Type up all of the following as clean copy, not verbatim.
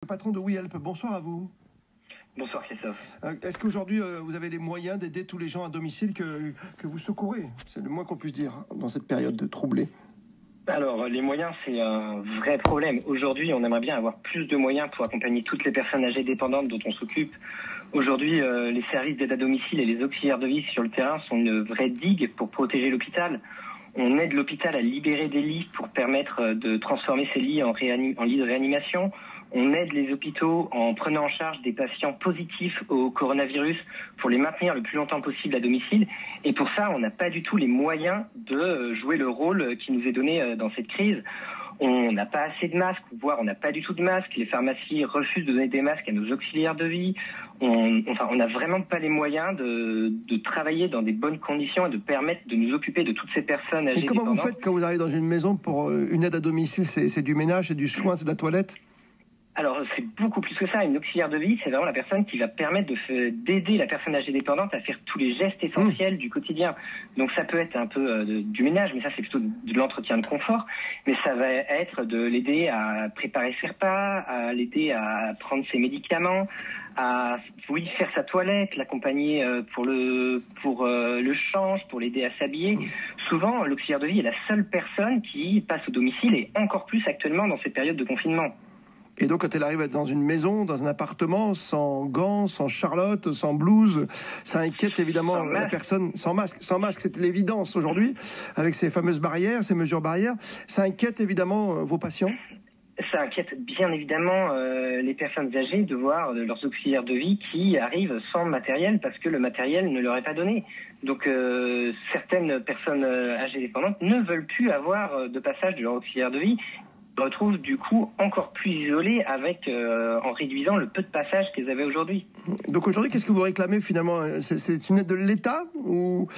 Le patron de WeHelp, bonsoir à vous. Bonsoir Christophe. Est-ce qu'aujourd'hui vous avez les moyens d'aider tous les gens à domicile que vous secourez? C'est le moins qu'on puisse dire dans cette période de troublée. Alors les moyens, c'est un vrai problème. Aujourd'hui, on aimerait bien avoir plus de moyens pour accompagner toutes les personnes âgées dépendantes dont on s'occupe. Aujourd'hui, les services d'aide à domicile et les auxiliaires de vie sur le terrain sont une vraie digue pour protéger l'hôpital. On aide l'hôpital à libérer des lits pour permettre de transformer ces lits en lits de réanimation. On aide les hôpitaux en prenant en charge des patients positifs au coronavirus pour les maintenir le plus longtemps possible à domicile. Et pour ça, on n'a pas du tout les moyens de jouer le rôle qui nous est donné dans cette crise. On n'a pas assez de masques, voire on n'a pas du tout de masques. Les pharmacies refusent de donner des masques à nos auxiliaires de vie. On n'a vraiment pas les moyens de travailler dans des bonnes conditions et de permettre de nous occuper de toutes ces personnes âgées. Et comment dépendantes. vous faites quand vous arrivez dans une maison pour une aide à domicile? C'est du ménage, c'est du soin, c'est de la toilette? Alors, c'est beaucoup plus que ça. Une auxiliaire de vie, c'est vraiment la personne qui va permettre d'aider la personne âgée dépendante à faire tous les gestes essentiels du quotidien. Donc, ça peut être un peu du ménage, mais ça, c'est plutôt de l'entretien de confort. Mais ça va être de l'aider à préparer ses repas, à l'aider à prendre ses médicaments, à faire sa toilette, l'accompagner pour le change, pour l'aider à s'habiller. Souvent, l'auxiliaire de vie est la seule personne qui passe au domicile, et encore plus actuellement dans cette période de confinement. Et donc, quand elle arrive dans une maison, dans un appartement, sans gants, sans charlotte, sans blouse, ça inquiète évidemment la personne. Sans masque, c'est l'évidence aujourd'hui, avec ces fameuses barrières, ces mesures barrières. Ça inquiète évidemment vos patients? Ça inquiète bien évidemment les personnes âgées de voir leurs auxiliaires de vie qui arrivent sans matériel parce que le matériel ne leur est pas donné. Donc certaines personnes âgées dépendantes ne veulent plus avoir de passage de leur auxiliaire de vie. Se retrouvent du coup encore plus isolés en réduisant le peu de passage qu'ils avaient aujourd'hui. Donc aujourd'hui, qu'est-ce que vous réclamez finalement? C'est une aide de l'État ou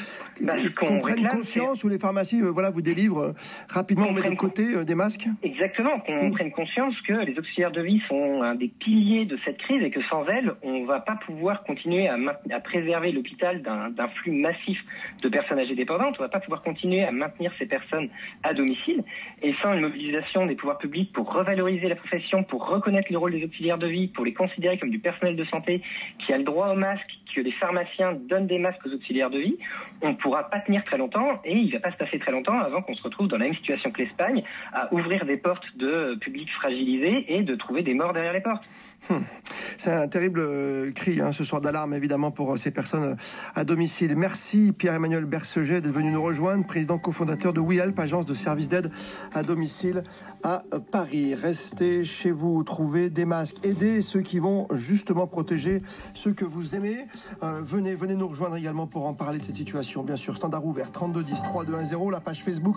qu'on prenne conscience, ou les pharmacies vous délivrent rapidement, on met de côté des masques? Exactement, qu'on prenne conscience que les auxiliaires de vie sont un des piliers de cette crise et que sans elles, on ne va pas pouvoir continuer à préserver l'hôpital d'un flux massif de personnes âgées dépendantes. On ne va pas pouvoir continuer à maintenir ces personnes à domicile. Et sans une mobilisation des pouvoirs publics pour revaloriser la profession, pour reconnaître le rôle des auxiliaires de vie, pour les considérer comme du personnel de santé qui a le droit au masque, que les pharmaciens donnent des masques aux auxiliaires de vie, on ne pourra pas tenir très longtemps, et il ne va pas se passer très longtemps avant qu'on se retrouve dans la même situation que l'Espagne, à ouvrir des portes de publics fragilisés et de trouver des morts derrière les portes. C'est un terrible cri ce soir d'alarme évidemment pour ces personnes à domicile. Merci Pierre-Emmanuel Berceget d'être venu nous rejoindre, président cofondateur de WeHelp, agence de services d'aide à domicile à Paris. Restez chez vous, trouvez des masques, aidez ceux qui vont justement protéger ceux que vous aimez. Venez nous rejoindre également pour en parler de cette situation. Bien sûr, standard ouvert 32 10 3210, la page Facebook.